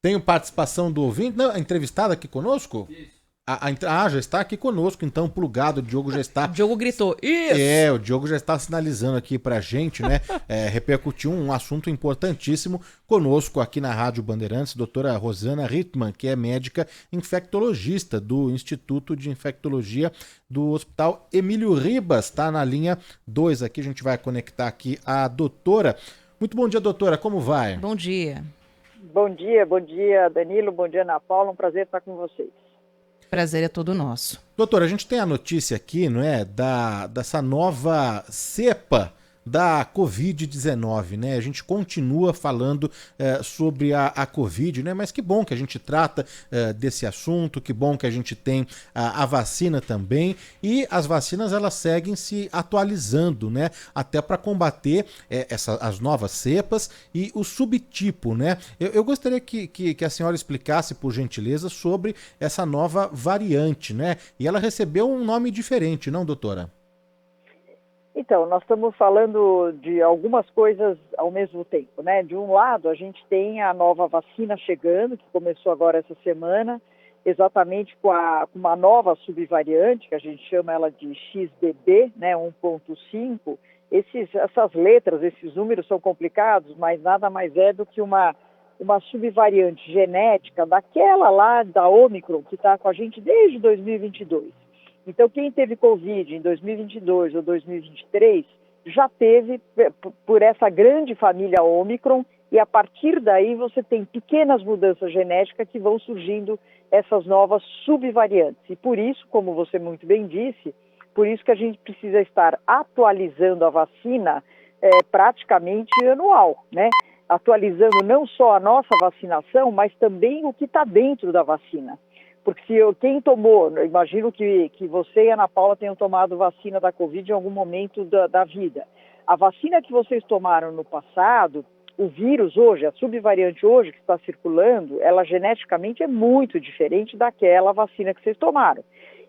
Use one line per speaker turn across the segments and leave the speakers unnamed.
Tenho participação do ouvinte, não, a entrevistada aqui conosco?
Isso.
Já está aqui conosco, então, plugado, o Diogo já
O
está.
Diogo gritou, isso!
O Diogo já está sinalizando aqui pra gente, né? Repercutiu um assunto importantíssimo conosco aqui na Rádio Bandeirantes, doutora Rosana Rittmann, que é médica infectologista do Instituto de Infectologia do Hospital Emílio Ribas, está na linha 2 aqui, a gente vai conectar aqui a doutora. Muito bom dia, doutora, como vai?
Bom dia.
Bom dia, Danilo, bom dia, Ana Paula, um prazer estar com vocês.
Prazer é todo nosso.
Doutora, a gente tem a notícia aqui, não é, dessa nova cepa da Covid-19, né? A gente continua falando sobre a Covid, né? Mas que bom que a gente trata desse assunto, que bom que a gente tem a vacina também, e as vacinas elas seguem se atualizando, né? Até para combater as novas cepas e o subtipo, né? Eu gostaria que a senhora explicasse, por gentileza, sobre essa nova variante, né? E ela recebeu um nome diferente, não, doutora?
Então, nós estamos falando de algumas coisas ao mesmo tempo, né? De um lado, a gente tem a nova vacina chegando, que começou agora essa semana, exatamente com uma nova subvariante, que a gente chama ela de XBB, né, 1.5. Essas letras, esses números são complicados, mas nada mais é do que uma subvariante genética daquela lá da Omicron, que está com a gente desde 2022. Então, quem teve Covid em 2022 ou 2023 já teve por essa grande família Omicron, e a partir daí você tem pequenas mudanças genéticas que vão surgindo essas novas subvariantes. E por isso, como você muito bem disse, por isso que a gente precisa estar atualizando a vacina praticamente anual, né? Atualizando não só a nossa vacinação, mas também o que está dentro da vacina. Porque quem tomou, eu imagino que você e a Ana Paula tenham tomado vacina da Covid em algum momento da vida. A vacina que vocês tomaram no passado, o vírus hoje, a subvariante hoje que está circulando, ela geneticamente é muito diferente daquela vacina que vocês tomaram.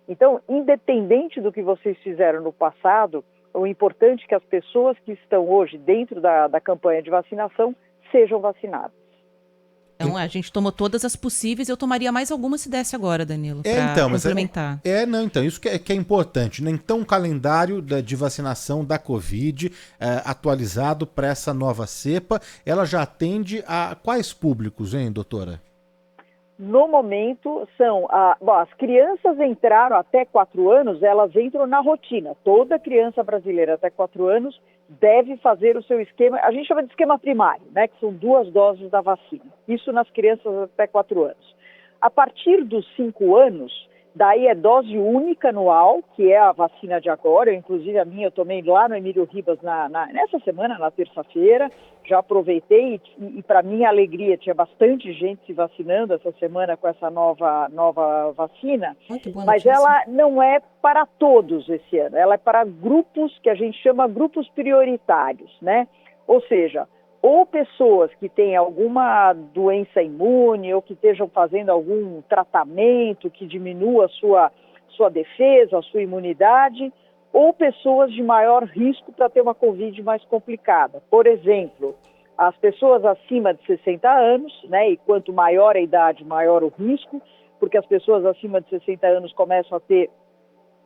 Então, independente do que vocês fizeram no passado, o importante é que as pessoas que estão hoje dentro da campanha de vacinação sejam vacinadas.
Então, a gente tomou todas as possíveis, eu tomaria mais alguma se desse agora, Danilo, para complementar.
Então, isso que é importante, né? Então, o calendário de vacinação da Covid atualizado para essa nova cepa, ela já atende a quais públicos, hein, doutora?
No momento, as crianças entraram até 4 anos, elas entram na rotina. Toda criança brasileira até 4 anos deve fazer o seu esquema, a gente chama de esquema primário, né, que são 2 doses da vacina. Isso nas crianças até 4 anos. A partir dos 5 anos, daí é dose única anual, que é a vacina de agora. Inclusive a minha eu tomei lá no Emílio Ribas nessa semana, na terça-feira. Já aproveitei e para minha alegria tinha bastante gente se vacinando essa semana com essa nova vacina. Mas ela não é para todos esse ano, ela é para grupos que a gente chama grupos prioritários, né? Ou seja, ou pessoas que têm alguma doença imune ou que estejam fazendo algum tratamento que diminua a sua defesa, a sua imunidade, ou pessoas de maior risco para ter uma Covid mais complicada. Por exemplo, as pessoas acima de 60 anos, né, e quanto maior a idade, maior o risco, porque as pessoas acima de 60 anos começam a ter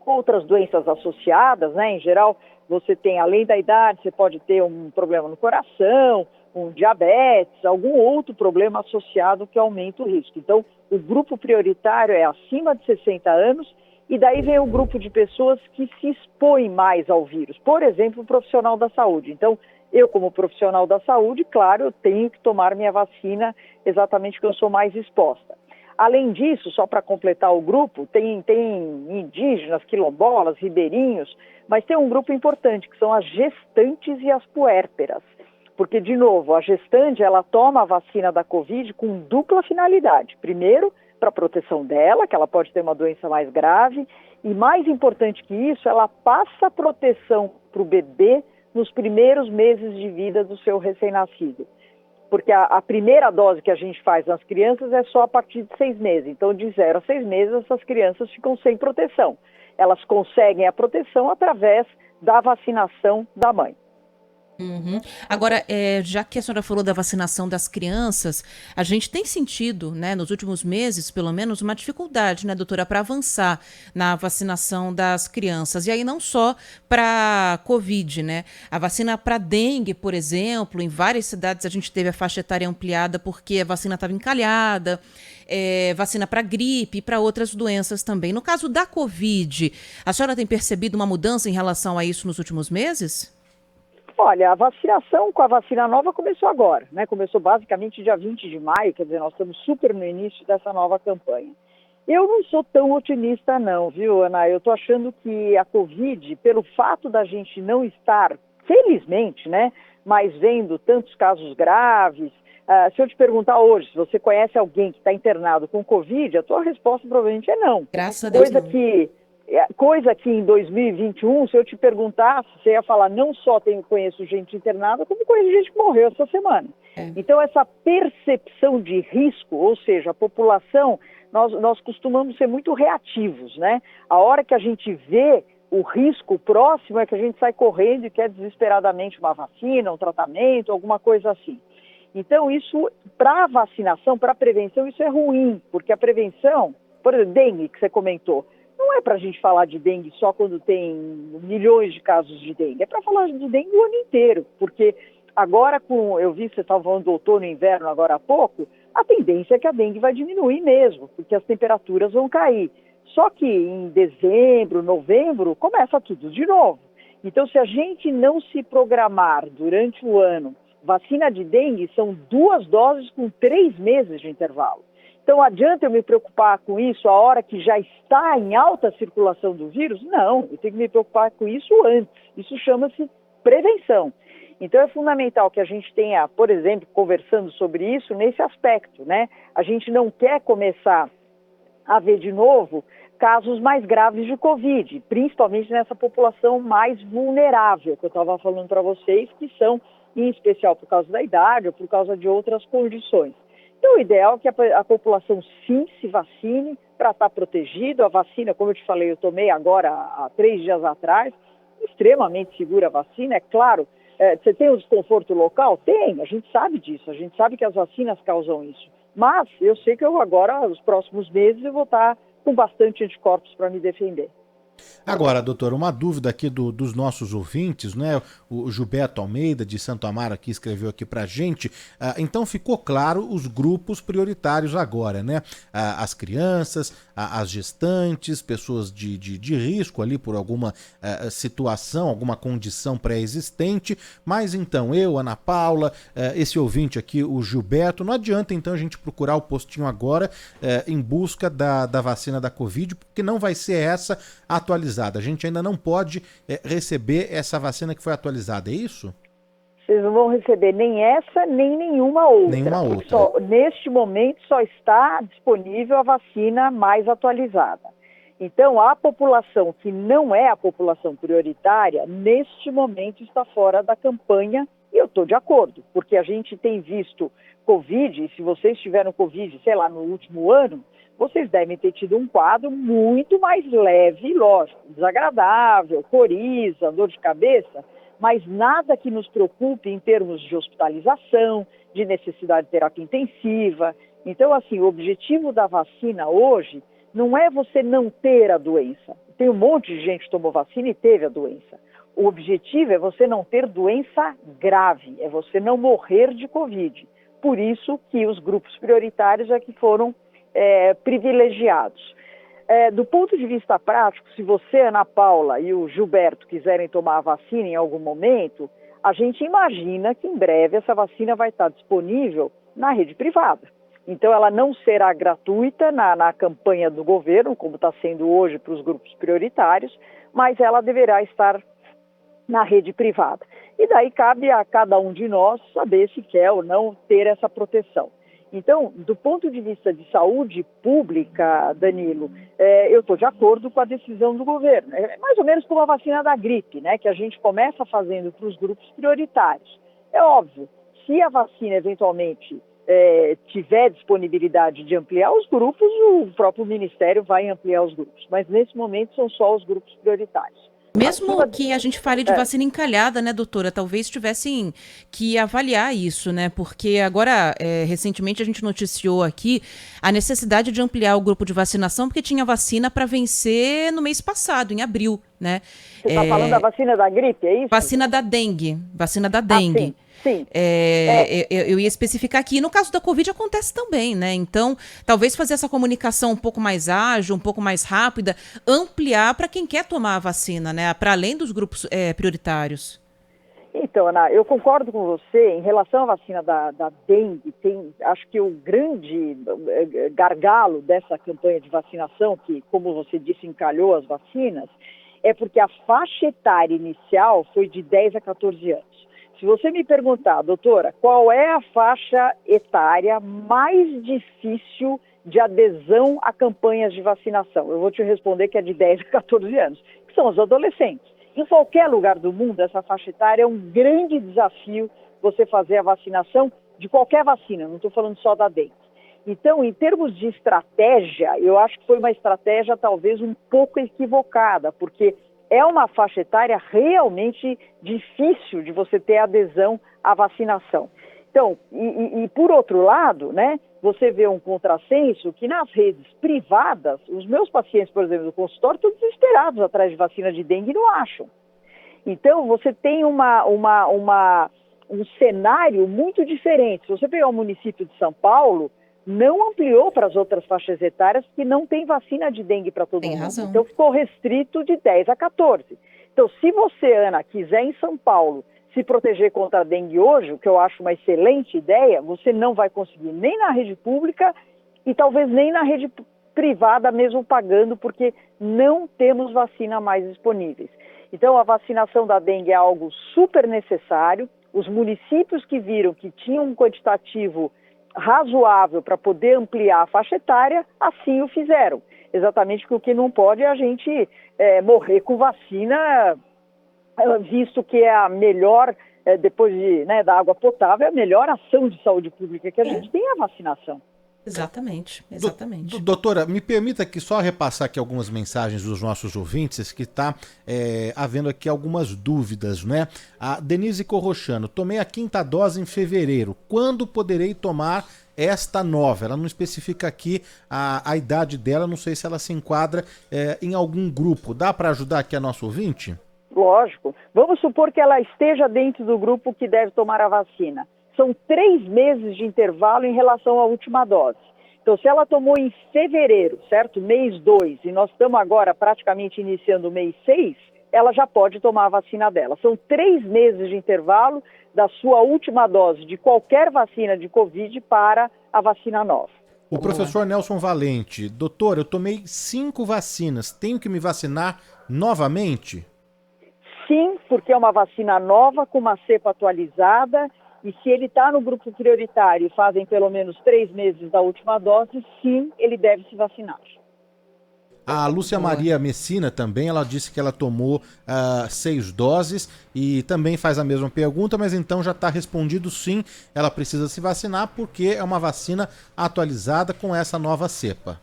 outras doenças associadas, né? Em geral, você tem, além da idade, você pode ter um problema no coração, um diabetes, algum outro problema associado que aumenta o risco. Então, o grupo prioritário é acima de 60 anos, e daí vem o grupo de pessoas que se expõem mais ao vírus. Por exemplo, o profissional da saúde. Então, eu, como profissional da saúde, claro, eu tenho que tomar minha vacina exatamente porque eu sou mais exposta. Além disso, só para completar o grupo, tem indígenas, quilombolas, ribeirinhos, mas tem um grupo importante, que são as gestantes e as puérperas. Porque, de novo, a gestante, ela toma a vacina da Covid com dupla finalidade. Primeiro, para a proteção dela, que ela pode ter uma doença mais grave, e mais importante que isso, ela passa a proteção para o bebê nos primeiros meses de vida do seu recém-nascido. Porque a primeira dose que a gente faz nas crianças é só a partir de 6 meses. Então, de 0 a 6 meses, essas crianças ficam sem proteção. Elas conseguem a proteção através da vacinação da mãe.
Uhum. Agora, já que a senhora falou da vacinação das crianças, a gente tem sentido, né, nos últimos meses, pelo menos, uma dificuldade, né, doutora, para avançar na vacinação das crianças. E aí não só para Covid, né? A vacina para dengue, por exemplo, em várias cidades a gente teve a faixa etária ampliada porque a vacina estava encalhada. Vacina para gripe e para outras doenças também. No caso da Covid, a senhora tem percebido uma mudança em relação a isso nos últimos meses?
Olha, a vacinação com a vacina nova começou agora, né? Começou basicamente dia 20 de maio, quer dizer, nós estamos super no início dessa nova campanha. Eu não sou tão otimista não, viu, Ana? Eu estou achando que a Covid, pelo fato da gente não estar, felizmente, né, mas vendo tantos casos graves, se eu te perguntar hoje se você conhece alguém que está internado com Covid, a tua resposta provavelmente é não.
Graças a Deus, não.
Coisa que em 2021, se eu te perguntasse, você ia falar, não só conheço gente internada, como conheço gente que morreu essa semana. Então, essa percepção de risco, ou seja, a população, nós costumamos ser muito reativos, né? A hora que a gente vê o risco próximo é que a gente sai correndo e quer desesperadamente uma vacina, um tratamento, alguma coisa assim. Então, isso, para a vacinação, para a prevenção, isso é ruim, porque a prevenção, por exemplo, dengue, que você comentou, não é para a gente falar de dengue só quando tem milhões de casos de dengue, é para falar de dengue o ano inteiro, porque agora eu vi que você estava falando do outono e inverno agora há pouco, a tendência é que a dengue vai diminuir mesmo, porque as temperaturas vão cair. Só que em dezembro, novembro, começa tudo de novo. Então, se a gente não se programar durante o ano, vacina de dengue são 2 doses com 3 meses de intervalo. Então, adianta eu me preocupar com isso a hora que já está em alta circulação do vírus? Não, eu tenho que me preocupar com isso antes. Isso chama-se prevenção. Então, é fundamental que a gente tenha, por exemplo, conversando sobre isso nesse aspecto, né? A gente não quer começar a ver de novo casos mais graves de Covid, principalmente nessa população mais vulnerável, que eu estava falando para vocês, que são, em especial por causa da idade ou por causa de outras condições. Então, o ideal é que a população sim se vacine para estar protegido. A vacina, como eu te falei, eu tomei agora há 3 dias atrás, extremamente segura a vacina, é claro. Você tem um desconforto local? Tem, a gente sabe disso, a gente sabe que as vacinas causam isso. Mas eu sei que eu agora, nos próximos meses, eu vou estar com bastante anticorpos para me defender.
Agora, doutor, uma dúvida aqui dos nossos ouvintes, né? O Gilberto Almeida, de Santo Amaro, aqui escreveu aqui pra gente. Então ficou claro os grupos prioritários agora, né? As crianças, as gestantes, pessoas de risco ali por alguma situação, alguma condição pré-existente. Mas então, eu, Ana Paula, esse ouvinte aqui, o Gilberto, não adianta então a gente procurar o postinho agora em busca da vacina da Covid, porque não vai ser essa atualizada. A gente ainda não pode receber essa vacina que foi atualizada, é isso?
Vocês não vão receber nem essa, nem nenhuma outra.
Nenhuma outra.
Neste momento só está disponível a vacina mais atualizada. Então, a população que não é a população prioritária, neste momento está fora da campanha, e eu estou de acordo, porque a gente tem visto Covid, e se vocês tiveram Covid, sei lá, no último ano, vocês devem ter tido um quadro muito mais leve, lógico, desagradável, coriza, dor de cabeça, mas nada que nos preocupe em termos de hospitalização, de necessidade de terapia intensiva. Então, assim, o objetivo da vacina hoje não é você não ter a doença. Tem um monte de gente que tomou vacina e teve a doença. O objetivo é você não ter doença grave, é você não morrer de Covid. Por isso que os grupos prioritários é que foram privilegiados. Do ponto de vista prático, se você, Ana Paula e o Gilberto quiserem tomar a vacina em algum momento, a gente imagina que em breve essa vacina vai estar disponível na rede privada. Então ela não será gratuita na campanha do governo, como está sendo hoje para os grupos prioritários, mas ela deverá estar na rede privada. E daí cabe a cada um de nós saber se quer ou não ter essa proteção. Então, do ponto de vista de saúde pública, Danilo, eu estou de acordo com a decisão do governo. É mais ou menos como a vacina da gripe, né, que a gente começa fazendo para os grupos prioritários. É óbvio, se a vacina eventualmente tiver disponibilidade de ampliar os grupos, o próprio Ministério vai ampliar os grupos. Mas nesse momento são só os grupos prioritários.
Mesmo que a gente fale de vacina encalhada, né, doutora? Talvez tivessem que avaliar isso, né? Porque agora, recentemente, a gente noticiou aqui a necessidade de ampliar o grupo de vacinação, porque tinha vacina para vencer no mês passado, em abril, né?
Você está falando da vacina da gripe, é isso?
Vacina da dengue. Vacina da dengue.
Sim.
Eu ia especificar aqui, no caso da Covid acontece também, né? Então, talvez fazer essa comunicação um pouco mais ágil, um pouco mais rápida, ampliar para quem quer tomar a vacina, né? Para além dos grupos prioritários.
Então, Ana, eu concordo com você em relação à vacina da dengue. Acho que o grande gargalo dessa campanha de vacinação, que, como você disse, encalhou as vacinas, é porque a faixa etária inicial foi de 10 a 14 anos. Se você me perguntar, doutora, qual é a faixa etária mais difícil de adesão a campanhas de vacinação? Eu vou te responder que é de 10 a 14 anos, que são os adolescentes. Em qualquer lugar do mundo, essa faixa etária é um grande desafio você fazer a vacinação de qualquer vacina, não estou falando só da dengue. Então, em termos de estratégia, eu acho que foi uma estratégia talvez um pouco equivocada, porque é uma faixa etária realmente difícil de você ter adesão à vacinação. Então, e por outro lado, né, você vê um contrassenso que nas redes privadas, os meus pacientes, por exemplo, do consultório, estão desesperados atrás de vacina de dengue e não acham. Então, você tem um cenário muito diferente. Se você pegar o município de São Paulo, não ampliou para as outras faixas etárias, porque não tem vacina de dengue para todo mundo.
Razão.
Então, ficou restrito de 10 a 14. Então, se você, Ana, quiser em São Paulo se proteger contra a dengue hoje, o que eu acho uma excelente ideia, você não vai conseguir nem na rede pública e talvez nem na rede privada, mesmo pagando, porque não temos vacina mais disponíveis. Então, a vacinação da dengue é algo super necessário. Os municípios que viram que tinham um quantitativo razoável para poder ampliar a faixa etária, assim o fizeram. Exatamente porque o que não pode é a gente morrer com vacina, visto que é a melhor, depois da água potável, é a melhor ação de saúde pública que a gente tem é a vacinação.
Exatamente.
Doutora, me permita aqui só repassar aqui algumas mensagens dos nossos ouvintes, que está havendo aqui algumas dúvidas, né? A Denise Corrochano, tomei a 5ª dose em fevereiro, quando poderei tomar esta nova? Ela não especifica aqui a idade dela, não sei se ela se enquadra em algum grupo. Dá para ajudar aqui a nossa ouvinte?
Lógico. Vamos supor que ela esteja dentro do grupo que deve tomar a vacina. São 3 meses de intervalo em relação à última dose. Então, se ela tomou em fevereiro, certo? Mês 2, e nós estamos agora praticamente iniciando o mês 6, ela já pode tomar a vacina dela. São 3 meses de intervalo da sua última dose de qualquer vacina de Covid para a vacina nova.
O professor Nelson Valente, doutor, eu tomei 5 vacinas, tenho que me vacinar novamente?
Sim, porque é uma vacina nova, com uma cepa atualizada, e se ele está no grupo prioritário e fazem pelo menos 3 meses da última dose, sim, ele deve se vacinar.
A Lúcia Maria Messina também, ela disse que ela tomou 6 doses e também faz a mesma pergunta, mas então já está respondido sim, ela precisa se vacinar porque é uma vacina atualizada com essa nova cepa.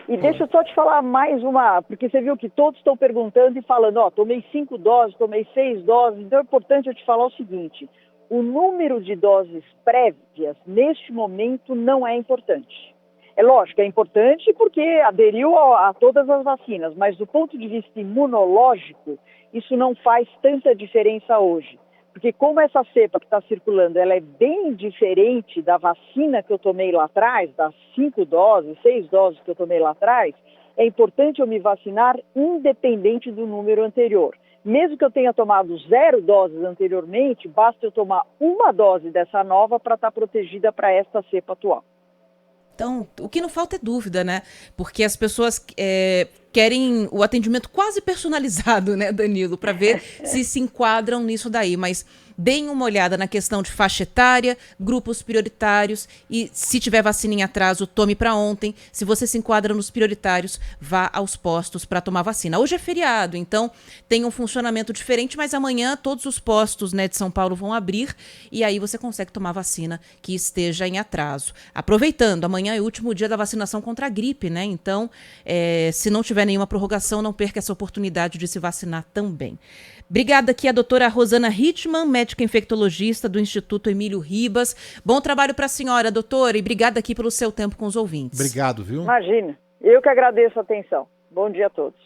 E deixa eu só te falar mais porque você viu que todos estão perguntando e falando, tomei 5 doses, tomei 6 doses, então é importante eu te falar o seguinte, o número de doses prévias neste momento não é importante. É lógico, é importante porque aderiu a todas as vacinas, mas do ponto de vista imunológico, isso não faz tanta diferença hoje. Porque como essa cepa que está circulando, ela é bem diferente da vacina que eu tomei lá atrás, das 5 doses, 6 doses que eu tomei lá atrás, é importante eu me vacinar independente do número anterior. Mesmo que eu tenha tomado 0 doses anteriormente, basta eu tomar 1 dose dessa nova para estar protegida para esta cepa atual.
Então, o que não falta é dúvida, né? Porque as pessoas querem o atendimento quase personalizado, né, Danilo? Para ver se enquadram nisso daí. Mas deem uma olhada na questão de faixa etária, grupos prioritários e se tiver vacina em atraso, tome para ontem. Se você se enquadra nos prioritários, vá aos postos para tomar vacina. Hoje é feriado, então tem um funcionamento diferente, mas amanhã todos os postos, né, de São Paulo vão abrir e aí você consegue tomar vacina que esteja em atraso. Aproveitando, amanhã é o último dia da vacinação contra a gripe, né? Então, se não tiver nenhuma prorrogação, não perca essa oportunidade de se vacinar também. Obrigada aqui a doutora Rosana Hittmann, médica infectologista do Instituto Emílio Ribas. Bom trabalho para a senhora, doutora, e obrigada aqui pelo seu tempo com os ouvintes.
Obrigado, viu?
Imagina, eu que agradeço a atenção. Bom dia a todos.